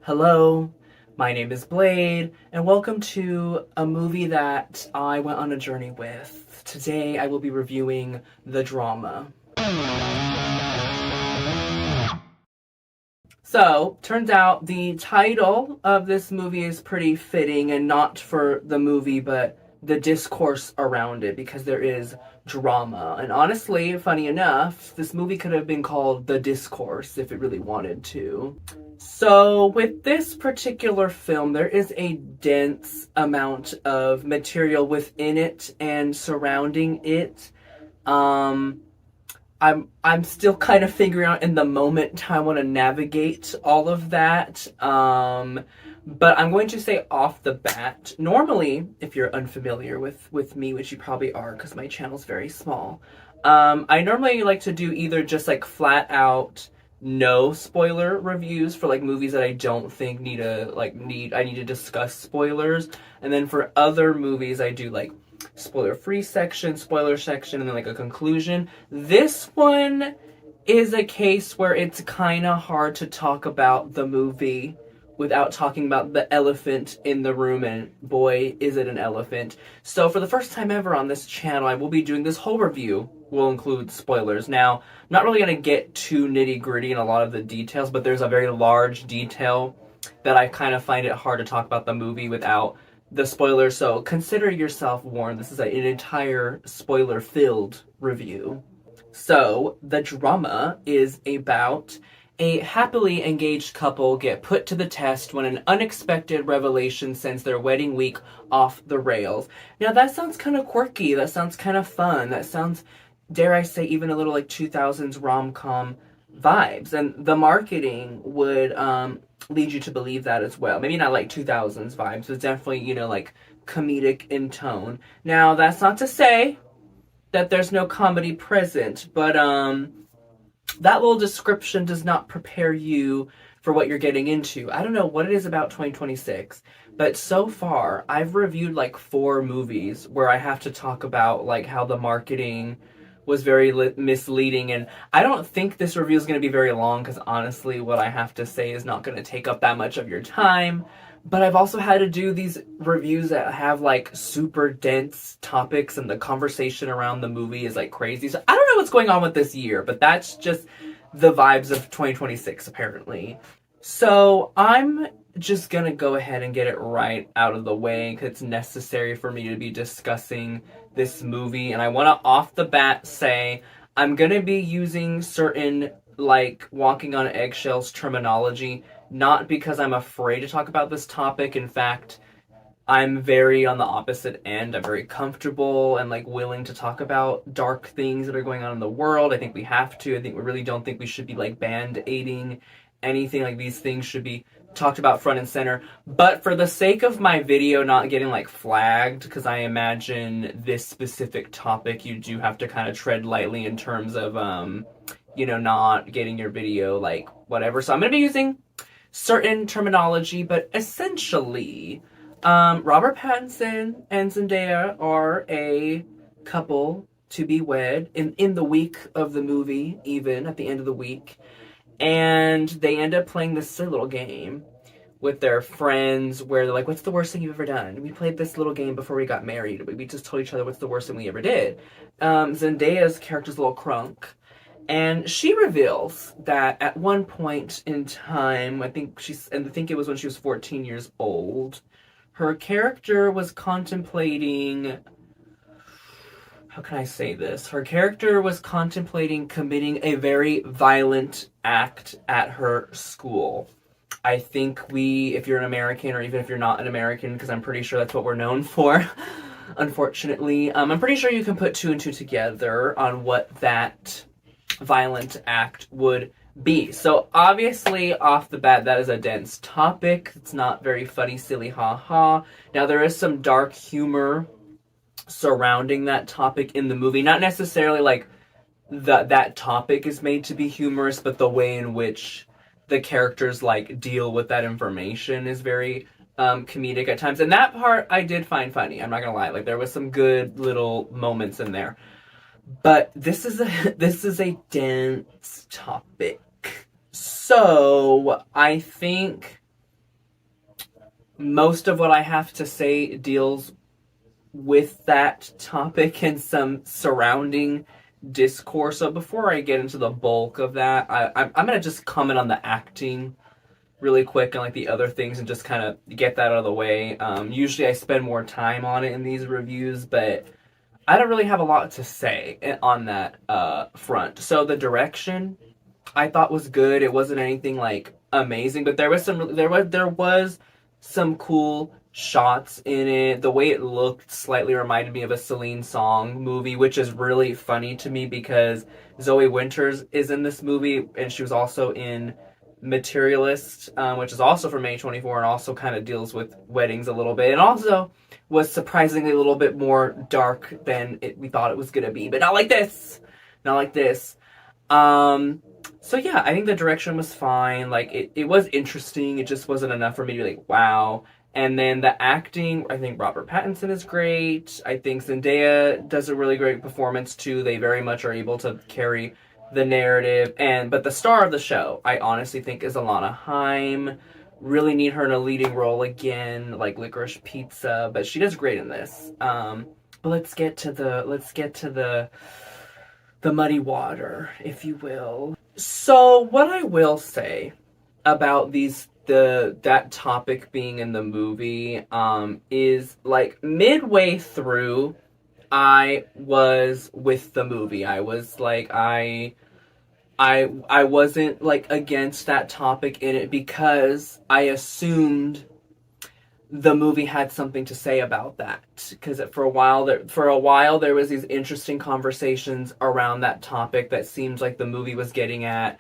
Hello, my name is Blade, and welcome to a movie that I went on a journey with. Today I will be reviewing The Drama. So, turns out the title of this movie is pretty fitting, and not for the movie, but the discourse around it, because there is drama. And honestly, funny enough, this movie could have been called The Discourse if it really wanted to. So, with this particular film, there is a dense amount of material within it and surrounding it. Um, I'm still kind of figuring out in the moment how I want to navigate all of that. But I'm going to say off the bat, normally, if you're unfamiliar with me, which you probably are because my channel's very small, I normally like to do either just like flat out no spoiler reviews for like movies that I don't think I need to discuss spoilers, and then for other movies I do like spoiler free section, spoiler section, and then like a conclusion. This one is a case where it's kind of hard to talk about the movie without talking about the elephant in the room, and boy, is it an elephant. So for the first time ever on this channel, I will be doing this whole review. Will include spoilers. Now, I'm not really going to get too nitty-gritty in a lot of the details, but there's a very large detail that I kind of find it hard to talk about the movie without the spoilers, so consider yourself warned. This is an entire spoiler-filled review. So, The Drama is about a happily engaged couple get put to the test when an unexpected revelation sends their wedding week off the rails. Now, that sounds kind of quirky. That sounds kind of fun. That sounds, dare I say, even a little like 2000s rom-com vibes. And the marketing would lead you to believe that as well. Maybe not like 2000s vibes, but definitely, like comedic in tone. Now, that's not to say that there's no comedy present, but that little description does not prepare you for what you're getting into. I don't know what it is about 2026, but so far I've reviewed like 4 movies where I have to talk about like how the marketing was very misleading, and I don't think this review is going to be very long because honestly what I have to say is not going to take up that much of your time. But I've also had to do these reviews that have like super dense topics, and the conversation around the movie is like crazy. So I don't know what's going on with this year, but that's just the vibes of 2026 apparently. So I'm just gonna go ahead and get it right out of the way because it's necessary for me to be discussing this movie, and I want to off the bat say I'm gonna be using certain like walking on eggshells terminology, not because I'm afraid to talk about this topic. In fact, I'm very on the opposite end. I'm very comfortable and like willing to talk about dark things that are going on in the world. I think we have to. I think we really don't think we should be like band-aiding anything. Like these things should be talked about front and center. But for the sake of my video not getting like flagged, because I imagine this specific topic you do have to kind of tread lightly in terms of not getting your video like whatever. So I'm going to be using certain terminology, but essentially Robert Pattinson and Zendaya are a couple to be wed in the week of the movie, even at the end of the week. And they end up playing this silly little game with their friends where they're like, what's the worst thing you've ever done? We played this little game before we got married. We just told each other what's the worst thing we ever did. Zendaya's character's a little crunk. And she reveals that at one point in time, I think it was when she was 14 years old, her character was contemplating, how can I say this? Her character was contemplating committing a very violent act at her school. I think if you're an American, or even if you're not an American, because I'm pretty sure that's what we're known for, unfortunately, I'm pretty sure you can put 2 and 2 together on what that violent act would be. So obviously off the bat that is a dense topic. It's not very funny, silly, ha. Now there is some dark humor surrounding that topic in the movie. Not necessarily like that topic is made to be humorous, but the way in which the characters like deal with that information is very comedic at times. And that part I did find funny. I'm not gonna lie. Like there was some good little moments in there. But this is a dense topic. So I think most of what I have to say deals with that topic and some surrounding discourse. So before I get into the bulk of that, I'm going to just comment on the acting really quick and like the other things and just kind of get that out of the way. Usually I spend more time on it in these reviews, but I don't really have a lot to say on that front. So the direction I thought was good. It wasn't anything like amazing, but there was some cool shots in it. The way it looked slightly reminded me of a Celine Song movie, which is really funny to me because Zoe Winters is in this movie, and she was also in Materialist, which is also from A24 and also kind of deals with weddings a little bit, and also was surprisingly a little bit more dark than we thought it was going to be, but not like this. Not like this. Um, so yeah, I think the direction was fine. Like it was interesting. It just wasn't enough for me to be like, wow. And then the acting, I think Robert Pattinson is great. I think Zendaya does a really great performance too. They very much are able to carry the narrative. And but the star of the show, I honestly think, is Alana Haim. Really need her in a leading role again, like Licorice Pizza. But she does great in this. But let's get to the muddy water, if you will. So what I will say about that topic being in the movie is like midway through I was with the movie. I was like I wasn't like against that topic in it because I assumed the movie had something to say about that because for a while there was these interesting conversations around that topic that seemed like the movie was getting at,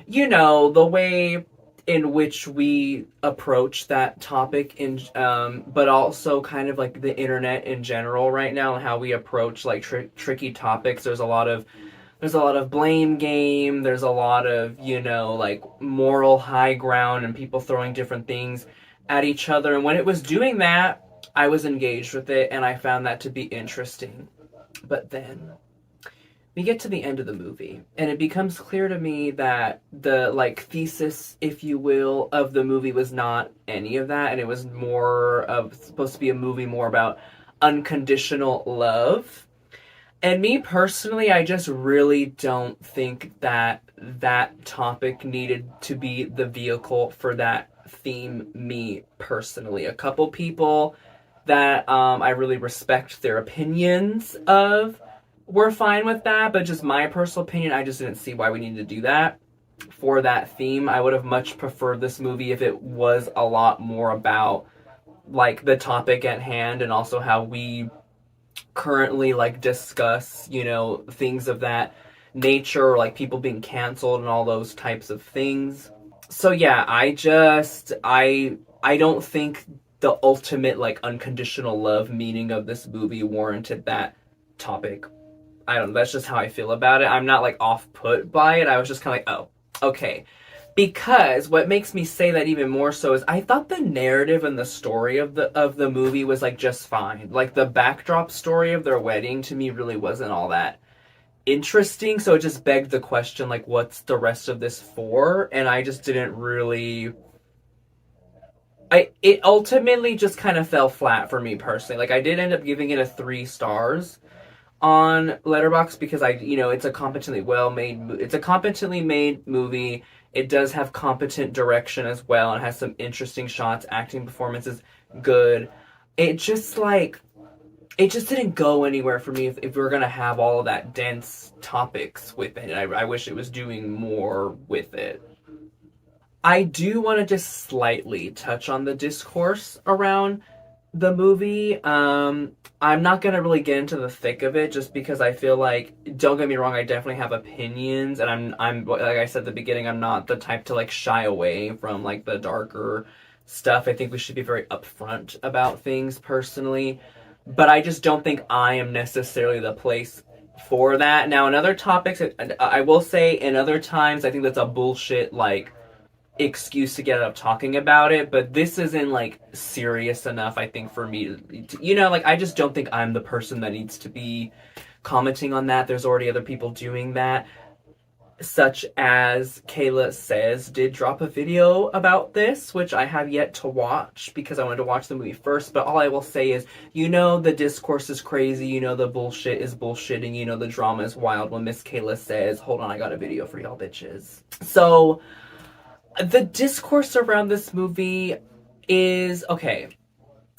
the way in which we approach that topic in but also kind of like the internet in general right now and how we approach like tricky topics. There's a lot of blame game. There's a lot of, like moral high ground and people throwing different things at each other. And when it was doing that, I was engaged with it and I found that to be interesting. But then we get to the end of the movie and it becomes clear to me that the like thesis, if you will, of the movie was not any of that. And it was supposed to be a movie more about unconditional love. And me personally, I just really don't think that that topic needed to be the vehicle for that theme, me personally. A couple people that I really respect their opinions of were fine with that, but just my personal opinion, I just didn't see why we needed to do that for that theme. I would have much preferred this movie if it was a lot more about like the topic at hand and also how we currently like discuss, things of that nature, like people being canceled and all those types of things. So yeah, I don't think the ultimate like unconditional love meaning of this movie warranted that topic. I don't know, that's just how I feel about it. I'm not like off put by it. I was just kind of like, oh, okay. Because what makes me say that even more so is I thought the narrative and the story of the movie was like just fine. Like the backdrop story of their wedding to me really wasn't all that interesting, so it just begged the question like what's the rest of this for? And I just didn't really it ultimately just kind of fell flat for me personally. Like I did end up giving it a 3 stars on Letterboxd because it's a competently made movie. It does have competent direction as well and has some interesting shots, acting performances good. It just didn't go anywhere for me if we were gonna have all of that dense topics with it. I wish it was doing more with it. I do want to just slightly touch on the discourse around the movie. I'm not gonna really get into the thick of it just because I feel like, don't get me wrong, I definitely have opinions, and I'm like I said at the beginning, I'm not the type to like shy away from like the darker stuff. I think we should be very upfront about things personally, but I just don't think I am necessarily the place for that. Now, in other topics, I will say, in other times, I think that's a bullshit like excuse to get up talking about it, but this isn't like serious enough, I think, for me to, like I just don't think I'm the person that needs to be commenting on that. There's already other people doing that. such as Kayla Says did drop a video about this, which I have yet to watch because I wanted to watch the movie first. But all I will say is, the discourse is crazy, the bullshit is bullshitting, the drama is wild when Miss Kayla Says, hold on, I got a video for y'all bitches. So, the discourse around this movie is, okay,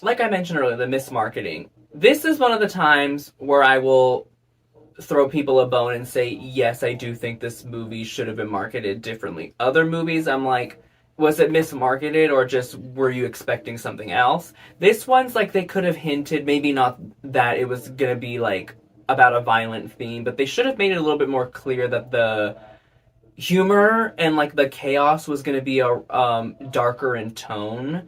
like I mentioned earlier, the mismarketing. This is one of the times where I will throw people a bone and say, yes, I do think this movie should have been marketed differently. Other movies, I'm like, was it mismarketed or just were you expecting something else? This one's like they could have hinted, maybe not that it was gonna be like about a violent theme, but they should have made it a little bit more clear that the humor and like the chaos was gonna be a darker in tone.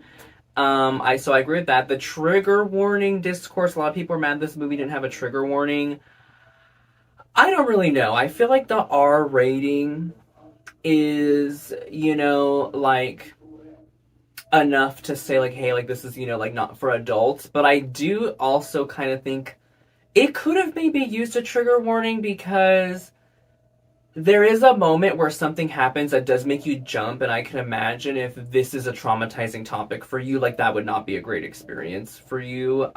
I agree with that. The trigger warning discourse, a lot of people are mad this movie didn't have a trigger warning. I don't really know. I feel like the R rating is, like enough to say like, hey, like this is, like not for adults. But I do also kind of think it could have maybe used a trigger warning because there is a moment where something happens that does make you jump, and I can imagine if this is a traumatizing topic for you, like that would not be a great experience for you.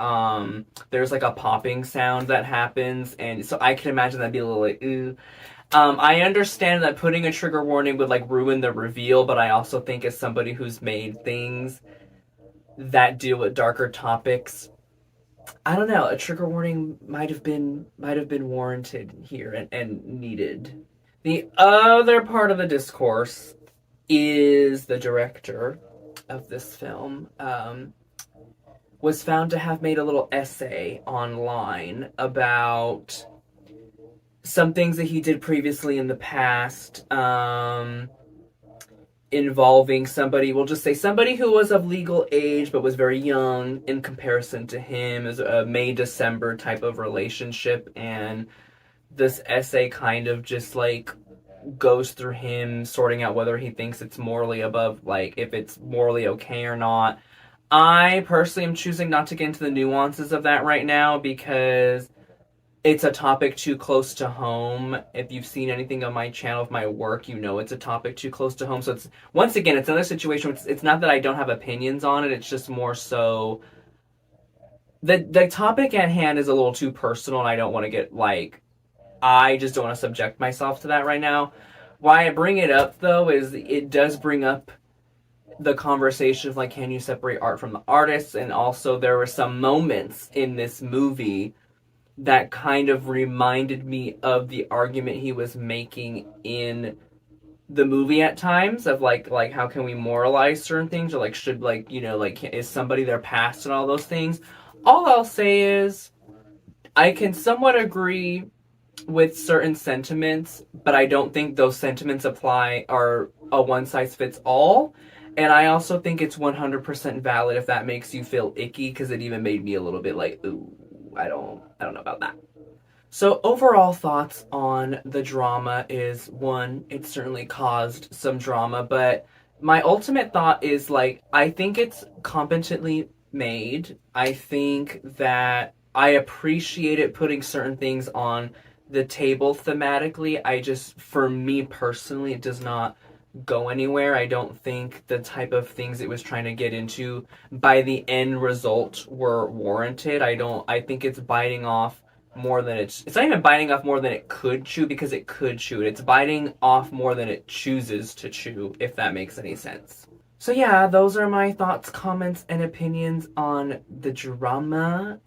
There's like a popping sound that happens, and so I can imagine that'd be a little like, ooh. I understand that putting a trigger warning would like ruin the reveal, but I also think as somebody who's made things that deal with darker topics, I don't know, a trigger warning might have been warranted here and needed. The other part of the discourse is the director of this film was found to have made a little essay online about some things that he did previously in the past, involving somebody, we'll just say somebody who was of legal age but was very young in comparison to him, as a May-December type of relationship. And this essay kind of just like goes through him sorting out whether he thinks it's morally above, like if it's morally okay or not. I personally am choosing not to get into the nuances of that right now because it's a topic too close to home. If you've seen anything on my channel of my work, it's a topic too close to home. So it's, once again, it's another situation. It's not that I don't have opinions on it. It's just more so the topic at hand is a little too personal, and I don't want to get like, I just don't want to subject myself to that right now. Why I bring it up though is it does bring up the conversation of like, can you separate art from the artist? And also there were some moments in this movie that kind of reminded me of the argument he was making in the movie at times of like how can we moralize certain things, or like should like like is somebody their past and all those things. All I'll say is I can somewhat agree with certain sentiments, but I don't think those sentiments are a one size fits all. And I also think it's 100% valid if that makes you feel icky, because it even made me a little bit like, ooh, I don't know about that. So overall thoughts on the drama is, one, it certainly caused some drama, but my ultimate thought is like, I think it's competently made. I think that I appreciate it putting certain things on the table thematically. For me personally, it does not go anywhere. I don't think the type of things it was trying to get into by the end result were warranted. I think it's biting off more than it's not even biting off more than it could chew, because it could chew it. It's biting off more than it chooses to chew, if that makes any sense. So yeah, those are my thoughts, comments, and opinions on the drama.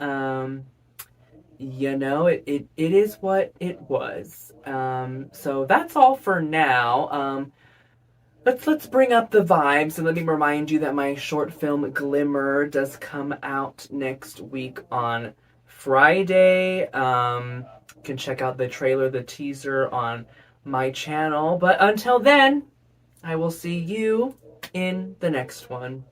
It is what it was. So that's all for now. Let's bring up the vibes, and let me remind you that my short film Glimmer does come out next week on Friday. You can check out the trailer, the teaser on my channel. But until then, I will see you in the next one.